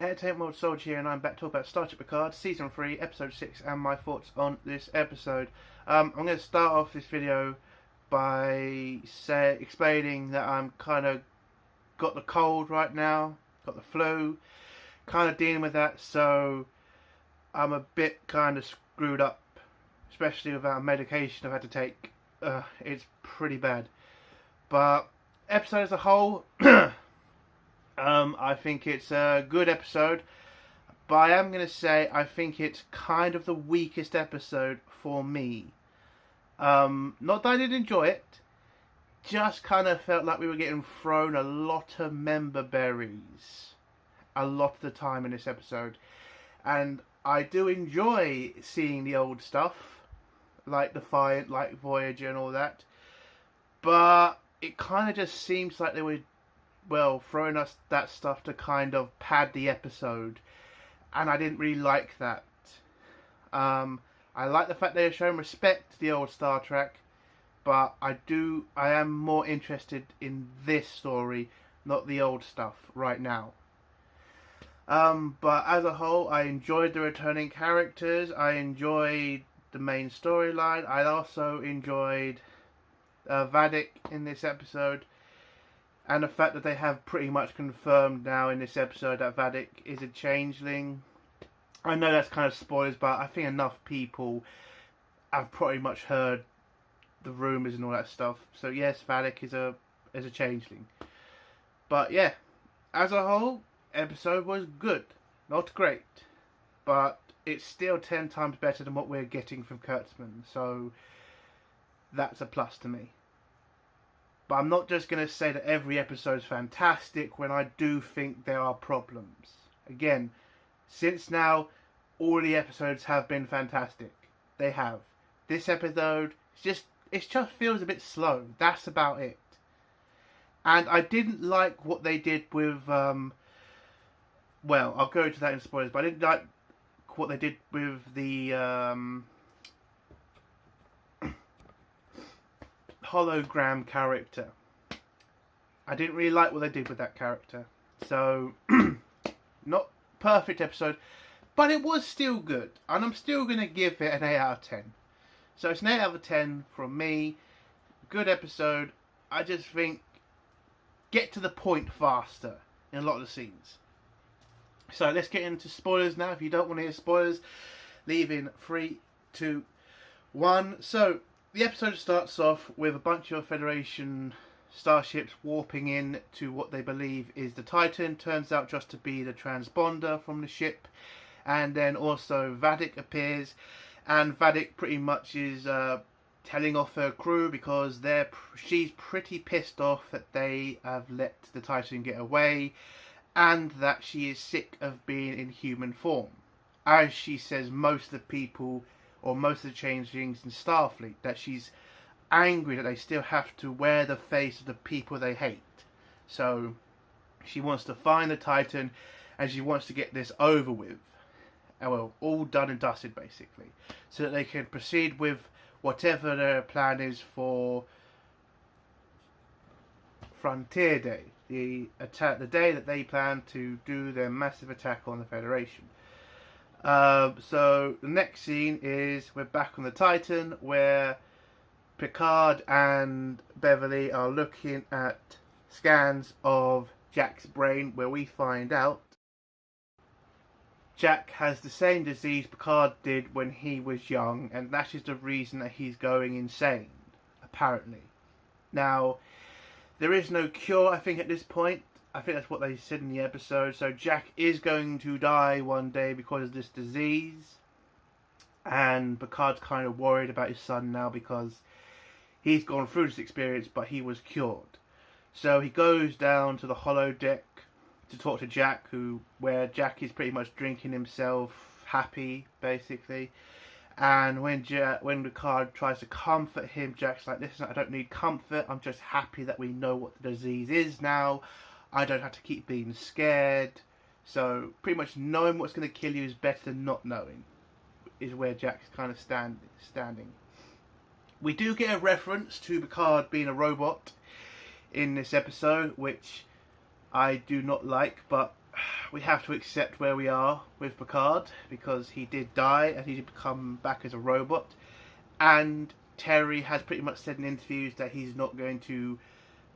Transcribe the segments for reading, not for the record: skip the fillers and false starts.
Entertainment World Soldier here, and I'm back to talk about Star Trek Picard, Season 3, Episode 6, and my thoughts on this episode. I'm going to start off this video by explaining that I'm kind of got the cold right now, got the flu, kind of dealing with that, so I'm a bit kind of screwed up, especially with our medication I've had to take. It's pretty bad. But episode as a whole, I think it's a good episode, but I am going to say I think it's kind of the weakest episode for me. Not that I didn't enjoy it, just kind of felt like we were getting thrown a lot of member berries a lot of the time in this episode. And I do enjoy seeing the old stuff, like Defiant, like Voyager and all that, but it kind of just seems like they were throwing us that stuff to kind of pad the episode, and I didn't really like that. I like the fact they are showing respect to the old Star Trek, but I am more interested in this story, not the old stuff right now. But as a whole, I enjoyed the returning characters, I enjoyed the main storyline, I also enjoyed Vadic in this episode. And the fact that they have pretty much confirmed now in this episode that Vadic is a changeling. I know that's kind of spoilers, but I think enough people have pretty much heard the rumours and all that stuff. So yes, Vadic is a changeling. But yeah, as a whole, episode was good. Not great. But it's still 10 times better than what we're getting from Kurtzman. So that's a plus to me. But I'm not just going to say that every episode is fantastic when I do think there are problems. Again, since now, all the episodes have been fantastic. They have. This episode, it just feels a bit slow. That's about it. And I didn't like what they did with, I'll go into that in spoilers, but I didn't like what they did with the, hologram character. I didn't really like what they did with that character. So, not perfect episode, but it was still good. And I'm still going to give it an 8 out of 10. So it's an 8 out of 10 from me. Good episode. I just think, get to the point faster in a lot of the scenes. So let's get into spoilers now. If you don't want to hear spoilers, leave in 3, 2, 1. So, the episode starts off with a bunch of Federation starships warping in to what they believe is the Titan. Turns out just to be the transponder from the ship. And then also Vadic appears. And Vadic pretty much is telling off her crew because she's pretty pissed off that they have let the Titan get away. And that she is sick of being in human form. As she says, most of the people, or most of the changelings in Starfleet, that she's angry that they still have to wear the face of the people they hate. So she wants to find the Titan and she wants to get this over with. All done and dusted basically. So that they can proceed with whatever their plan is for Frontier Day. The day that they plan to do their massive attack on the Federation. So the next scene is we're back on the Titan where Picard and Beverly are looking at scans of Jack's brain, where we find out Jack has the same disease Picard did when he was young, and that is the reason that he's going insane, apparently. Now, there is no cure, I think, at this point. I think that's what they said in the episode. So Jack is going to die one day because of this disease. And Picard's kind of worried about his son now because he's gone through this experience, but he was cured. So he goes down to the holodeck to talk to Jack, where Jack is pretty much drinking himself happy, basically. And when Picard tries to comfort him, Jack's like, listen, I don't need comfort. I'm just happy that we know what the disease is now. I don't have to keep being scared. So pretty much knowing what's going to kill you is better than not knowing, is where Jack's kind of standing. We do get a reference to Picard being a robot in this episode, which I do not like, but we have to accept where we are with Picard, because he did die and he did come back as a robot. And Terry has pretty much said in interviews that he's not going to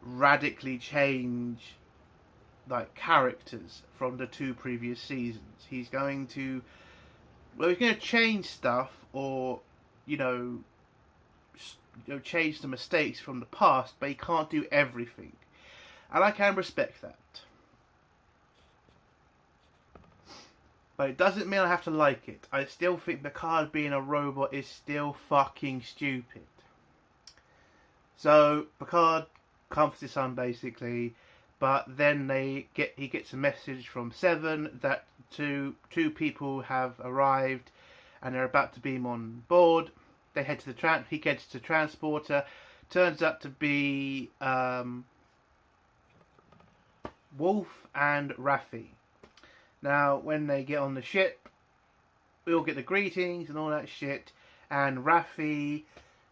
radically change like characters from the 2 previous seasons. He's going to change stuff, or change the mistakes from the past, but he can't do everything, and I can respect that. But it doesn't mean I have to like it. I still think Picard being a robot is still fucking stupid. So Picard comforts his son basically, but then he gets a message from Seven that two people have arrived and they're about to beam on board. They head to he gets to the transporter. Turns out to be Wolf and Raffi. Now, when they get on the ship, we all get the greetings and all that shit, and Raffi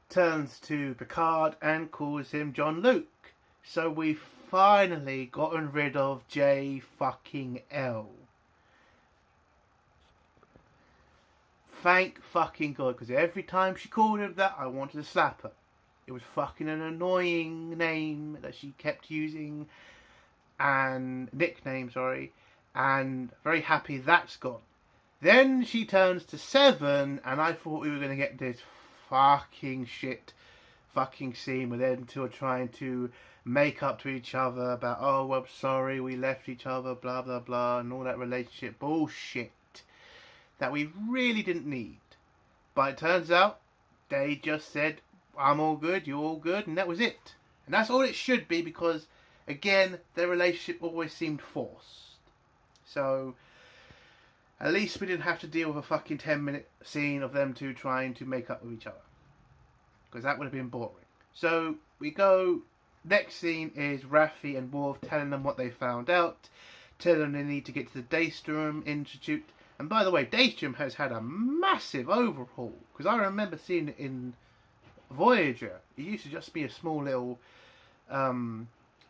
turns to Picard and calls him John Luke. So we've finally gotten rid of J fucking L. Thank fucking God, because every time she called him that, I wanted to slap her. It was fucking an annoying name that she kept using, and nickname, sorry. And very happy that's gone. Then she turns to Seven, and I thought we were going to get this fucking scene where them two are trying to make up to each other about, oh, I'm sorry, we left each other, blah, blah, blah, and all that relationship bullshit that we really didn't need. But it turns out they just said, I'm all good, you're all good, and that was it. And that's all it should be, because, again, their relationship always seemed forced. So, at least we didn't have to deal with a fucking 10-minute scene of them two trying to make up with each other. Because that would have been boring. So, we go, next scene is Raffi and Worf telling them what they found out. Telling them they need to get to the Daystrom Institute. And by the way, Daystrom has had a massive overhaul. Because I remember seeing it in Voyager. It used to just be a small little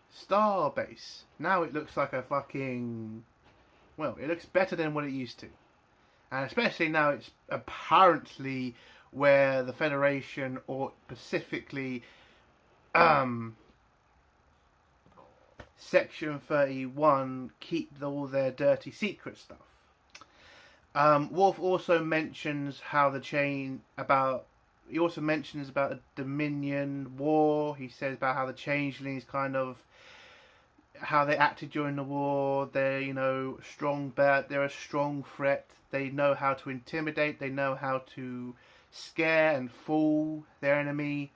star base. Now it looks like a fucking... Well, it looks better than what it used to. And especially now it's apparently where the Federation, or specifically Section 31, keep all their dirty secret stuff. Worf also mentions how he also mentions about a Dominion war. He says about how the changelings how they acted during the war. They're, they're a strong threat. They know how to intimidate. They know how to scare and fool their enemy.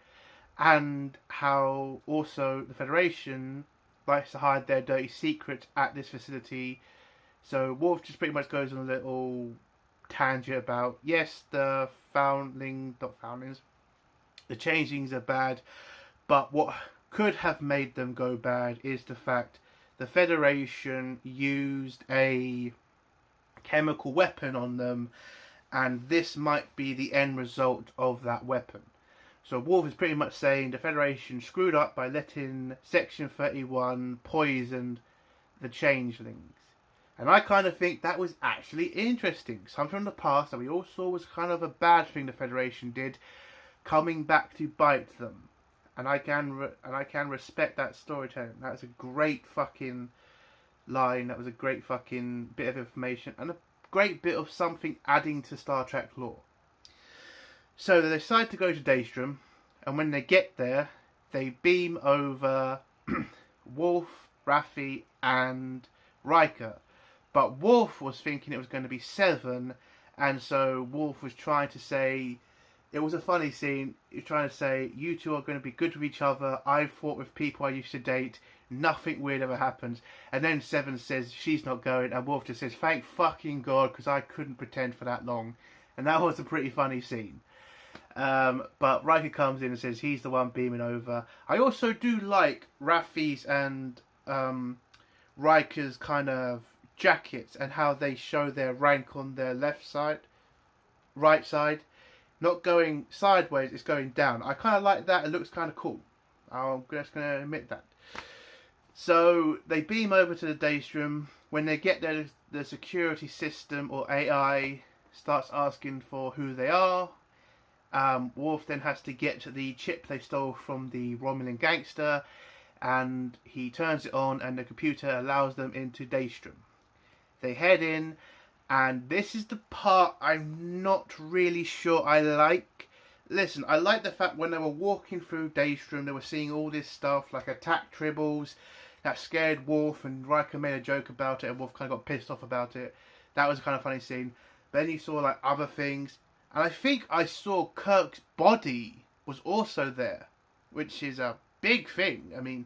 And how also the Federation likes to hide their dirty secrets at this facility. So Worf just pretty much goes on a little tangent about, yes, the changelings are bad, but what could have made them go bad is the fact the Federation used a chemical weapon on them, and this might be the end result of that weapon. So Worf is pretty much saying the Federation screwed up by letting Section 31 poison the changelings. And I kind of think that was actually interesting. Something from the past that we all saw was kind of a bad thing the Federation did, coming back to bite them. And I can respect that storytelling. That was a great fucking line. That was a great fucking bit of information. And a great bit of something adding to Star Trek lore. So they decide to go to Daystrom. And when they get there, they beam over Worf, Raffi and Riker. But Worf was thinking it was going to be Seven. And so Worf was trying to say... It was a funny scene. He was trying to say, you two are going to be good with each other. I've fought with people I used to date. Nothing weird ever happens. And then Seven says she's not going. And Worf just says, thank fucking God, because I couldn't pretend for that long. And that was a pretty funny scene. But Riker comes in and says he's the one beaming over. I also do like Raffi's and Riker's kind of jackets and how they show their rank on their right side. Not going sideways, it's going down. I kind of like that. It looks kind of cool. I'm just going to admit that. So they beam over to the Daystrom. when they get there, the security system or AI starts asking for who they are. Worf then has to get to the chip they stole from the Romulan gangster, and he turns it on, and the computer allows them into Daystrom. They head in, and this is the part I'm not really sure I like. Listen, I like the fact when they were walking through Daystrom, they were seeing all this stuff like attack tribbles that scared Worf, and Riker made a joke about it, and Worf kind of got pissed off about it. That was a kind of funny scene. But then you saw like other things, and I think I saw Kirk's body was also there, which is a big thing. I mean,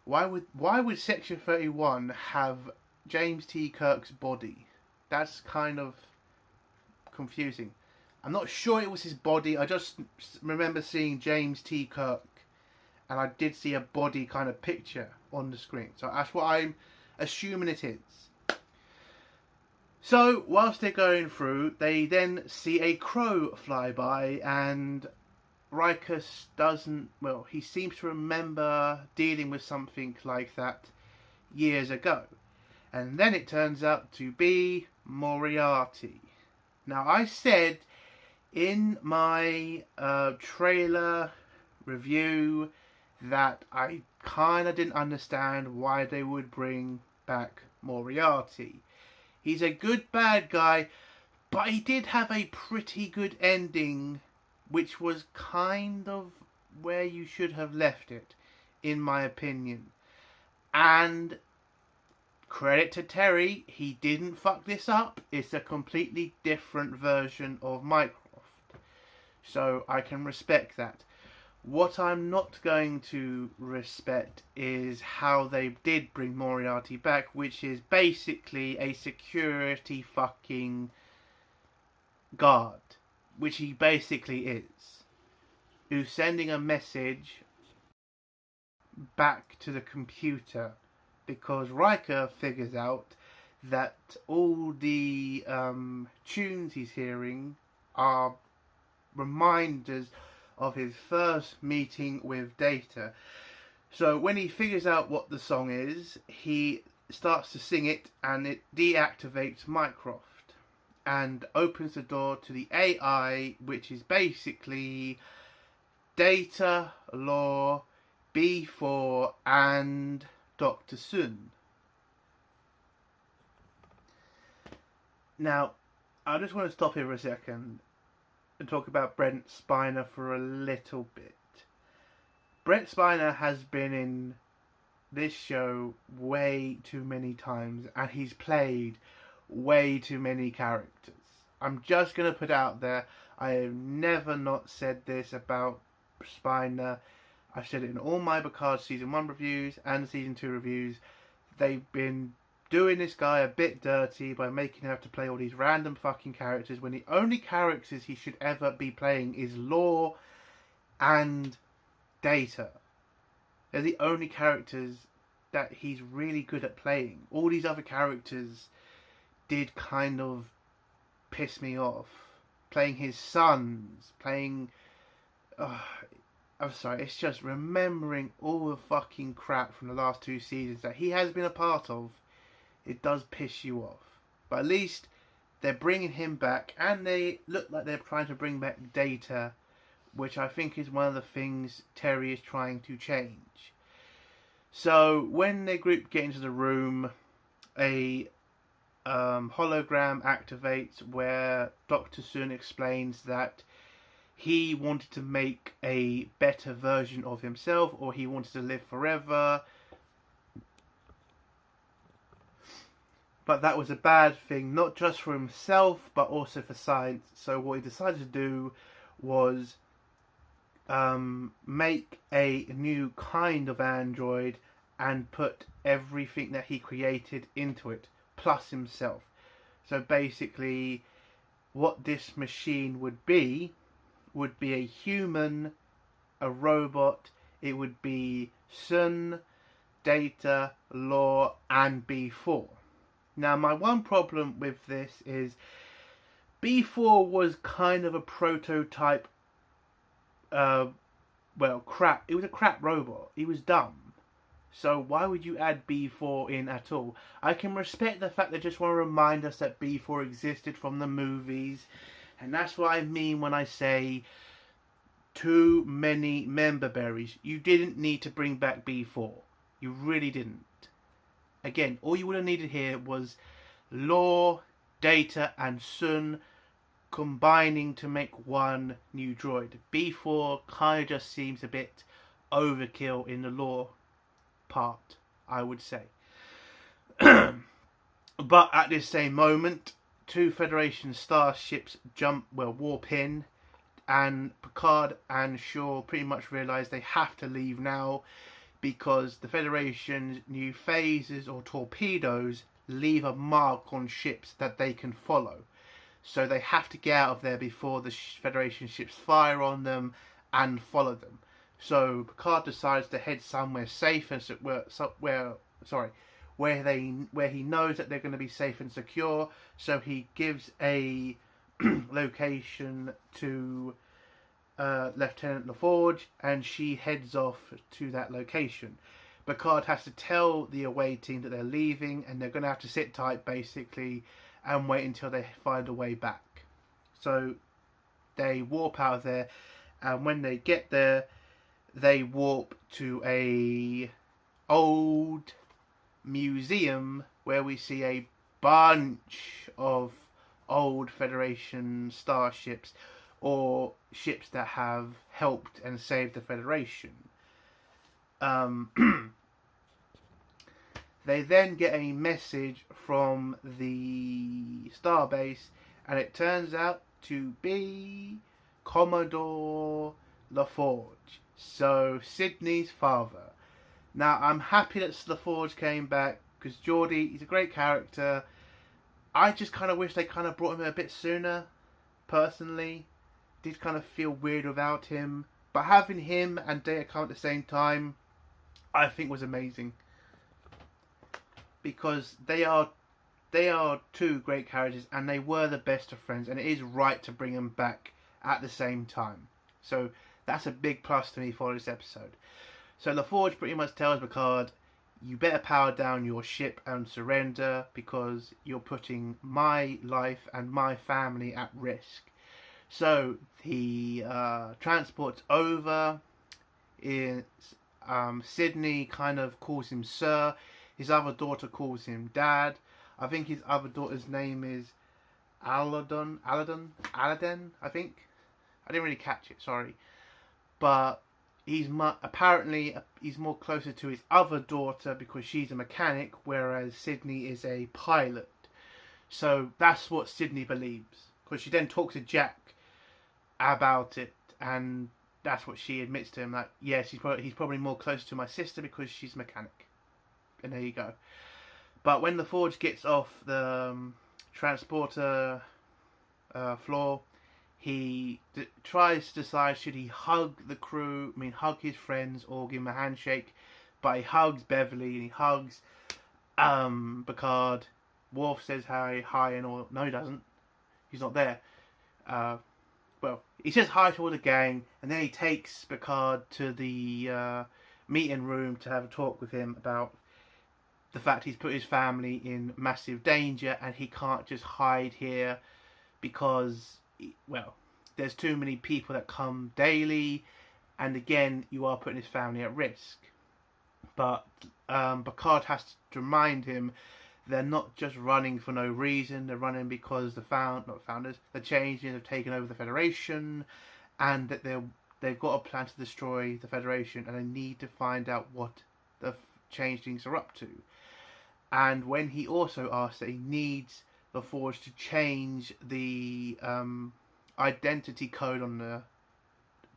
why would Section 31 have James T. Kirk's body? That's kind of confusing. I'm not sure it was his body. I just remember seeing James T. Kirk, and I did see a body kind of picture on the screen. So that's what I'm assuming it is. So whilst they're going through, they then see a crow fly by, and Riker doesn't, well, he seems to remember dealing with something like that years ago. And then it turns out to be Moriarty. Now, I said in my trailer review that I kind of didn't understand why they would bring back Moriarty. He's a good bad guy, but he did have a pretty good ending, which was kind of where you should have left it, in my opinion. And credit to Terry, he didn't fuck this up. It's a completely different version of Mycroft, so I can respect that. What I'm not going to respect is how they did bring Moriarty back, which is basically a security fucking guard, which he basically is, who's sending a message back to the computer, because Riker figures out that all the tunes he's hearing are reminders of his first meeting with Data. So when he figures out what the song is, he starts to sing it, and it deactivates Mycroft and opens the door to the AI, which is basically Data, Lore, B4 and Dr. Sun. Now, I just want to stop here for a second and talk about Brent Spina for a little bit. Brent Spina has been in this show way too many times, and he's played way too many characters. I'm just going to put out there, I have never not said this about Spina. I've said it in all my Picard Season 1 reviews and Season 2 reviews. They've been doing this guy a bit dirty by making him have to play all these random fucking characters when the only characters he should ever be playing is Lore and Data. They're the only characters that he's really good at playing. All these other characters did kind of piss me off. Playing his sons, playing... I'm sorry, it's just remembering all the fucking crap from the last 2 seasons that he has been a part of. It does piss you off. But at least they're bringing him back, and they look like they're trying to bring back Data, which I think is one of the things Terry is trying to change. So when the group get into the room, a hologram activates where Dr. Sun explains that he wanted to make a better version of himself, or he wanted to live forever. But that was a bad thing, not just for himself, but also for science. So what he decided to do was make a new kind of android and put everything that he created into it, plus himself. So basically, what this machine would be a human, a robot. It would be Sun, Data, Lore, and B4. Now, my one problem with this is B4 was kind of a prototype, crap. It was a crap robot. He was dumb. So why would you add B4 in at all? I can respect the fact they just want to remind us that B4 existed from the movies. And that's what I mean when I say too many member berries. You didn't need to bring back B4. You really didn't. Again, all you would have needed here was Lore, Data and Sun combining to make one new droid. B4 kind of just seems a bit overkill in the lore part, I would say. But at this same moment, two Federation starships warp in, and Picard and Shaw pretty much realise they have to leave now because the Federation's new phasers or torpedoes leave a mark on ships that they can follow. So they have to get out of there before the Federation ships fire on them and follow them. So Picard decides to head somewhere safe and where he knows that they're going to be safe and secure. So he gives a location to Lieutenant LaForge, and she heads off to that location. Picard has to tell the away team that they're leaving, and they're going to have to sit tight basically and wait until they find a way back. So they warp out of there, and when they get there, they warp to a old museum where we see a bunch of old Federation starships or ships that have helped and saved the Federation. They then get a message from the starbase, and it turns out to be Commodore LaForge. So Sydney's father. Now I'm happy that LaForge came back because Jordy, he's a great character. I just kind of wish they kind of brought him in a bit sooner. Personally, did kind of feel weird without him, but having him and Data come at the same time, I think was amazing. Because they are two great characters, and they were the best of friends, and it is right to bring them back at the same time. So that's a big plus to me for this episode. So LaForge pretty much tells Picard, you better power down your ship and surrender because you're putting my life and my family at risk. So he transports over. Sydney kind of calls him Sir. His other daughter calls him Dad. I think his other daughter's name is Aladdin, I think. I didn't really catch it, sorry. But he's apparently he's more closer to his other daughter because she's a mechanic, whereas Sydney is a pilot. So that's what Sydney believes. Because she then talks to Jack about it, and that's what she admits to him. Like, yes, he's probably more close to my sister because she's a mechanic. And there you go. But when LaForge gets off the transporter floor, he tries to decide should he hug the crew, hug his friends or give him a handshake. But he hugs Beverly and he hugs Picard. Worf says hi and all. No, he doesn't. He's not there. Well, he says hi to all the gang, and then he takes Picard to the meeting room to have a talk with him about the fact he's put his family in massive danger and he can't just hide here because, well, there's too many people that come daily, and again, you are putting his family at risk. But Picard has to remind him they're not just running for no reason. They're running because the changes have taken over the Federation, and that they've got a plan to destroy the Federation, and they need to find out what the changelings are up to. And when he also asks that he needs the Forge to change the identity code on the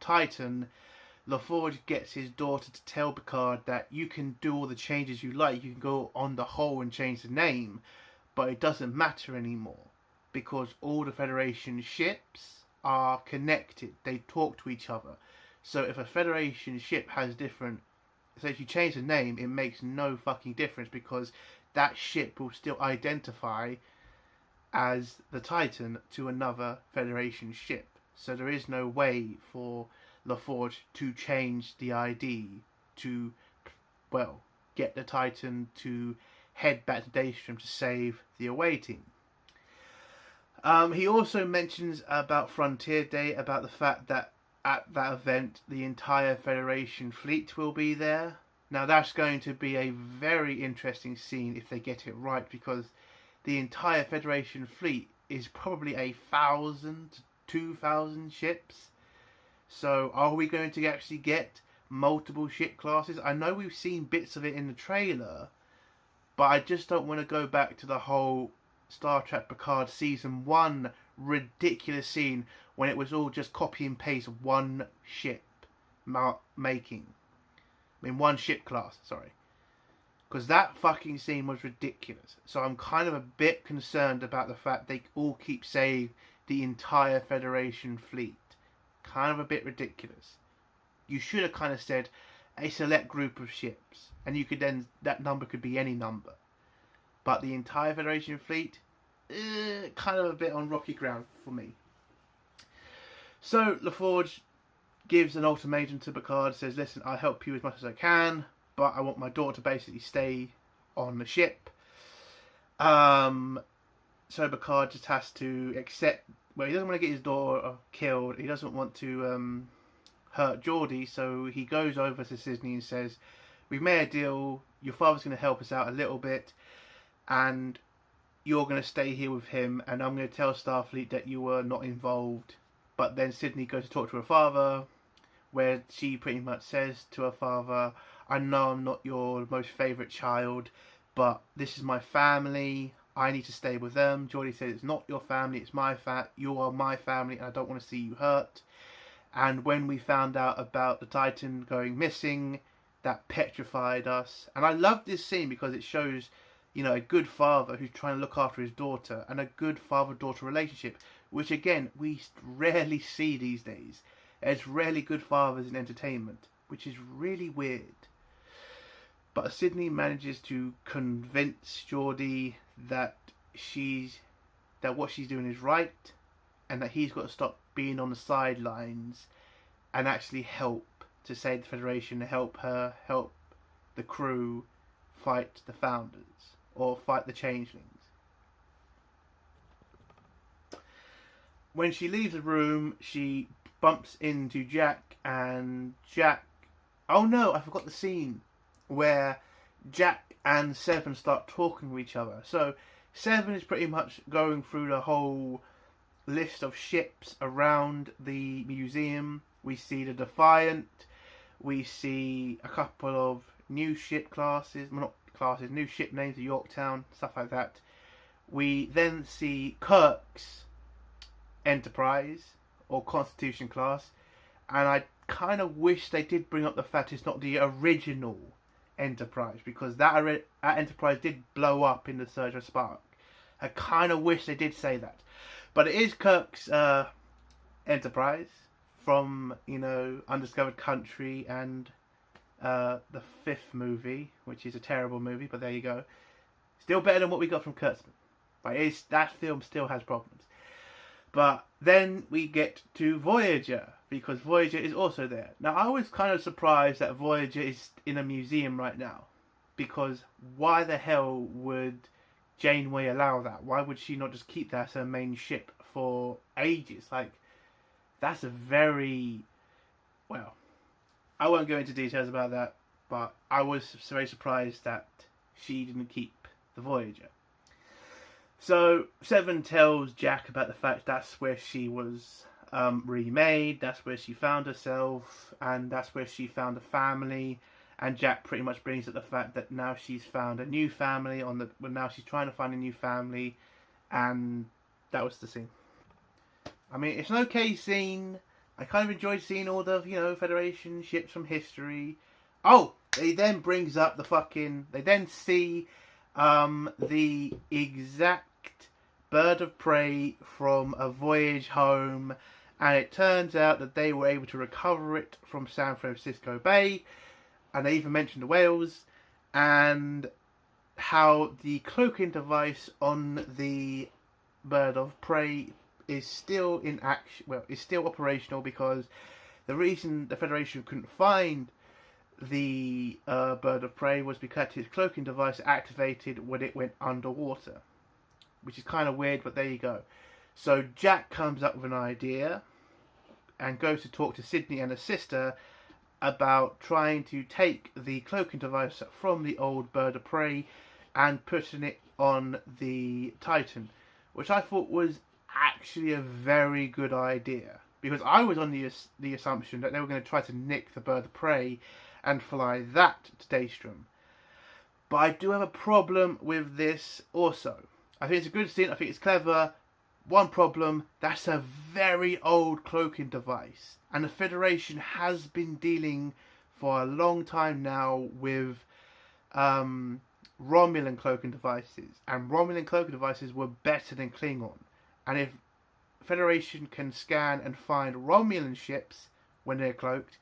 Titan, LaForge gets his daughter to tell Picard that you can do all the changes you like. You can go on the whole and change the name, but it doesn't matter anymore because all the Federation ships are connected. They talk to each other. So if a Federation ship has different... So if you change the name, it makes no fucking difference because that ship will still identify as the Titan to another Federation ship. So there is no way for LaForge to change the ID to, well, get the Titan to head back to Daystrom to save the away team. He also mentions about Frontier Day, about the fact that at that event the entire Federation fleet will be there. Now that's going to be a very interesting scene if they get it right, because the entire Federation fleet is probably 1,000 to 2,000 ships. So are we going to actually get multiple ship classes? I know we've seen bits of it in the trailer, but I just don't want to go back to the whole Star Trek Picard Season 1 ridiculous scene when it was all just copy and paste one ship making. I mean, one ship class, sorry. Because that fucking scene was ridiculous. So I'm kind of a bit concerned about the fact they all keep saying the entire Federation fleet. Kind of a bit ridiculous. You should have kind of said a select group of ships. And you could then, that number could be any number. But the entire Federation fleet, kind of a bit on rocky ground for me. So LaForge gives an ultimatum to Picard, says, listen, I'll help you as much as I can, but I want my daughter to basically stay on the ship. So Picard just has to accept, well, he doesn't want to get his daughter killed, he doesn't want to hurt Jordy, so he goes over to Sydney and says, we've made a deal, your father's going to help us out a little bit, and you're going to stay here with him, and I'm going to tell Starfleet that you were not involved. But then Sydney goes to talk to her father, where she pretty much says to her father, I know I'm not your most favourite child, but this is my family, I need to stay with them. Jordy says, it's not your family, it's my you are my family, and I don't want to see you hurt. And when we found out about the Titan going missing, that petrified us. And I love this scene because it shows, you know, a good father who's trying to look after his daughter, and a good father-daughter relationship, which again, we rarely see these days. There's rarely good fathers in entertainment, which is really weird. But Sydney manages to convince Jordy that what she's doing is right, and that he's got to stop being on the sidelines and actually help to save the Federation, help the crew fight the Founders, or fight the Changelings. When she leaves the room, she bumps into Jack, and Jack... Oh no, I forgot the scene where Jack and Seven start talking to each other. So Seven is pretty much going through the whole list of ships around the museum. We see the Defiant, we see a couple of new ship classes, well, not classes, new ship names, the Yorktown, stuff like that. We then see Kirk's Enterprise or Constitution class, and I kind of wish they did bring up the fact it's not the original Enterprise, because that Enterprise did blow up in the Surge of Spark. I kind of wish they did say that, but it is Kirk's Enterprise from, you know, Undiscovered Country and the fifth movie, which is a terrible movie, but there you go. Still better than what we got from Kurtzman, but that film still has problems. But then we get to Voyager, because Voyager is also there. Now, I was kind of surprised that Voyager is in a museum right now, because why the hell would Janeway allow that? Why would she not just keep that as her main ship for ages? Like, that's a very... Well, I won't go into details about that, but I was very surprised that she didn't keep the Voyager. So Seven tells Jack about the fact that's where she was remade, that's where she found herself, and that's where she found a family. And Jack pretty much brings up the fact that now she's found a new family now she's trying to find a new family, and that was the scene. I mean, it's an okay scene. I kind of enjoyed seeing all the, you know, Federation ships from history. Oh, they then brings up they then see the exact bird of prey from a voyage home, and it turns out that they were able to recover it from San Francisco Bay, and they even mentioned the whales, and how the cloaking device on the bird of prey is still in action. Well, is still operational, because the reason the Federation couldn't find the bird of prey was because his cloaking device activated when it went underwater, which is kind of weird, but there you go. So Jack comes up with an idea and goes to talk to Sydney and her sister about trying to take the cloaking device from the old bird of prey and putting it on the Titan, which I thought was actually a very good idea, because I was on the assumption that they were going to try to nick the bird of prey and fly that to Daystrom. But I do have a problem with this also. I think it's a good scene, I think it's clever. One problem, that's a very old cloaking device, and the Federation has been dealing for a long time now with Romulan cloaking devices, and Romulan cloaking devices were better than Klingon. And if Federation can scan and find Romulan ships when they're cloaked,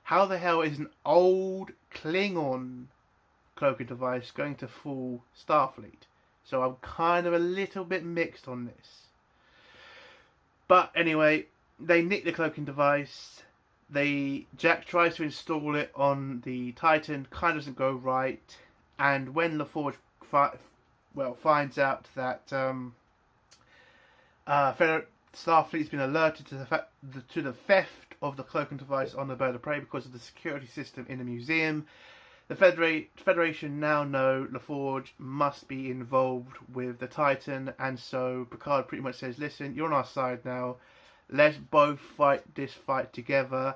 how the hell is an old Klingon cloaking device going to fool Starfleet? So I'm kind of a little bit mixed on this. But anyway, they nick the cloaking device. Jack tries to install it on the Titan, kind of doesn't go right. And when LaForge finds out that Starfleet's been alerted to the theft of the cloaking device on the bird of prey because of the security system in the museum, the Federation now know LaForge must be involved with the Titan, and so Picard pretty much says, listen, you're on our side now, let's both fight this fight together.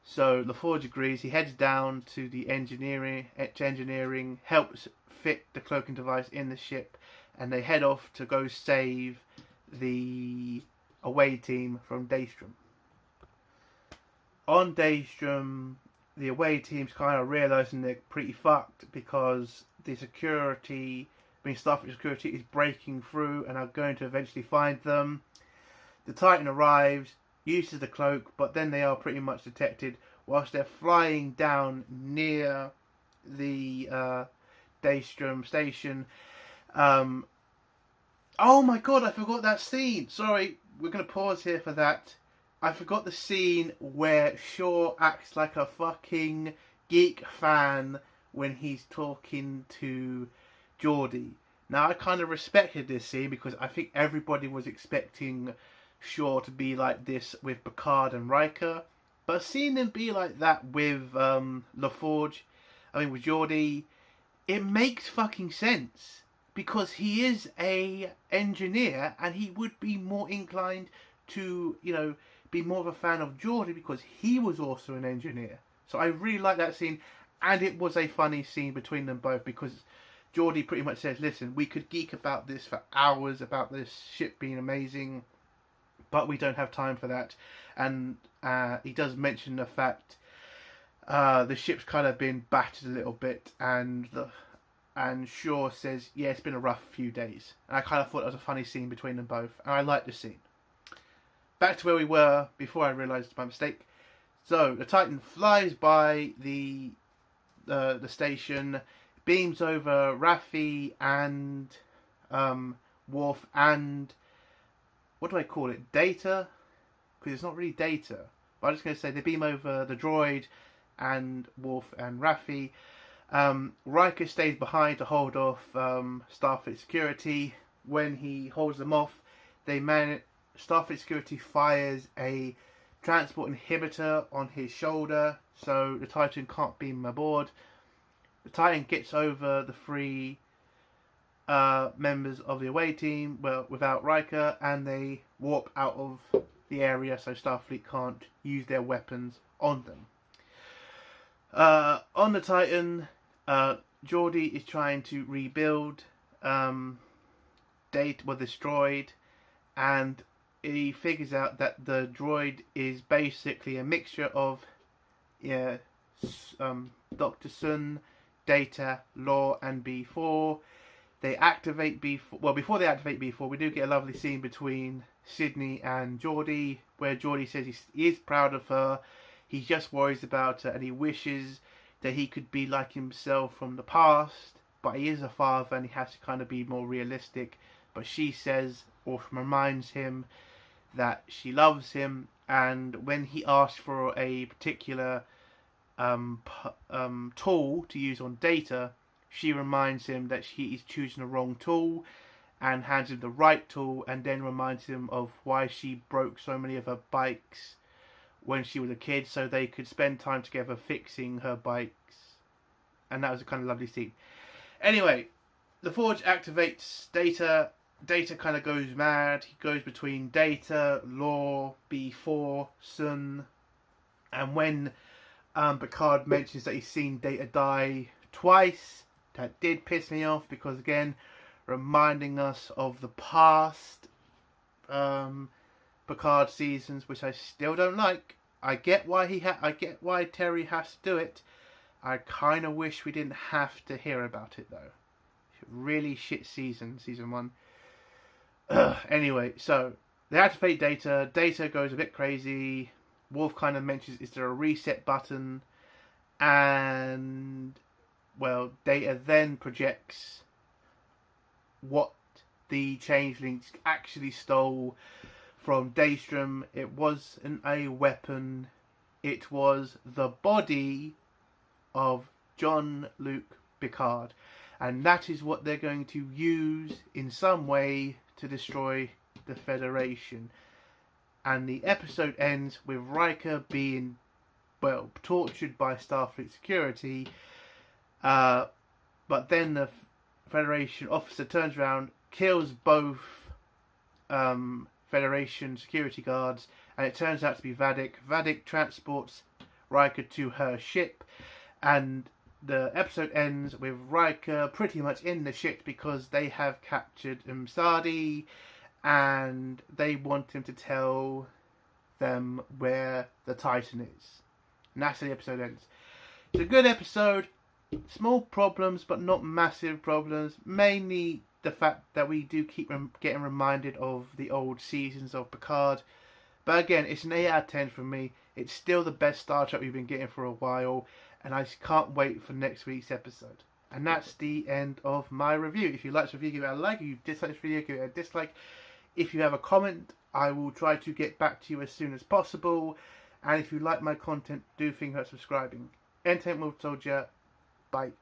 So LaForge agrees, he heads down to the engineering, helps fit the cloaking device in the ship, and they head off to go save the away team from Daystrom. On Daystrom, the away team's kind of realising they're pretty fucked because the Starfleet security is breaking through and are going to eventually find them. The Titan arrives, uses the cloak, but then they are pretty much detected whilst they're flying down near the Daystrom station. Oh my god, I forgot that scene. Sorry, we're going to pause here for that. I forgot the scene where Shaw acts like a fucking geek fan when he's talking to Jordy. Now, I kind of respected this scene because I think everybody was expecting Shaw to be like this with Picard and Riker. But seeing them be like that with with Jordy, it makes fucking sense. Because he is a engineer and he would be more inclined to, be more of a fan of Jordy because he was also an engineer. So I really like that scene, and it was a funny scene between them both because Jordy pretty much says, listen, we could geek about this for hours, about this ship being amazing, but we don't have time for that. And he does mention the fact the ship's kind of been battered a little bit, and Shaw says, yeah, it's been a rough few days. And I kind of thought it was a funny scene between them both, and I liked the scene. Back to where we were before I realised my mistake. So the Titan flies by the station, beams over Raffi and Worf and what do I call it? Data? Because it's not really Data. But I'm just going to say they beam over the droid and Worf and Raffi. Riker stays behind to hold off Starfleet security. When he holds them off, Starfleet security fires a transport inhibitor on his shoulder, so the Titan can't beam aboard. The Titan gets over the three members of the away team, without Riker, and they warp out of the area so Starfleet can't use their weapons on them. On the Titan, Jordy is trying to rebuild this droid, and he figures out that the droid is basically a mixture of Dr. Sun, Data, Law, and B4. They activate B4. Well, before they activate B4, we do get a lovely scene between Sydney and Jordy, where Jordy says he is proud of her, he just worries about her, and he wishes that he could be like himself from the past, but he is a father and he has to kind of be more realistic. But she says, or reminds him, that she loves him, and when he asks for a particular tool to use on Data, she reminds him that he is choosing the wrong tool and hands him the right tool, and then reminds him of why she broke so many of her bikes when she was a kid, so they could spend time together fixing her bikes. And that was a kind of lovely scene. Anyway, the Forge activates Data. Data kind of goes mad. He goes between Data, Law, B4, Sun. And when Picard mentions that he's seen Data die twice, that did piss me off, because again, reminding us of the past Picard seasons, which I still don't like. I get why I get why Terry has to do it. I kind of wish we didn't have to hear about it though. Really shit season 1. Anyway, so they activate Data. Data goes a bit crazy. Worf kind of mentions, is there a reset button? And well, Data then projects what the changelings actually stole from Daystrom. It wasn't a weapon. It was the body of Jean-Luc Picard. And that is what they're going to use in some way to destroy the Federation. And the episode ends with Riker being, well, tortured by Starfleet security. But then the Federation officer turns around, kills both Federation security guards, and it turns out to be Vadic. Vadic transports Riker to her ship, and the episode ends with Riker pretty much in the ship because they have captured Sadi, and they want him to tell them where the Titan is. And that's how the episode ends. It's a good episode. Small problems, but not massive problems. Mainly the fact that we do keep getting reminded of the old seasons of Picard. But again, it's an 8 out of 10 from me. It's still the best Star Trek we've been getting for a while. And I can't wait for next week's episode. And that's the end of my review. If you like this review, give it a like. If you dislike this video, give it a dislike. If you have a comment, I will try to get back to you as soon as possible. And if you like my content, do think about subscribing. Entertainment World Soldier. Bye.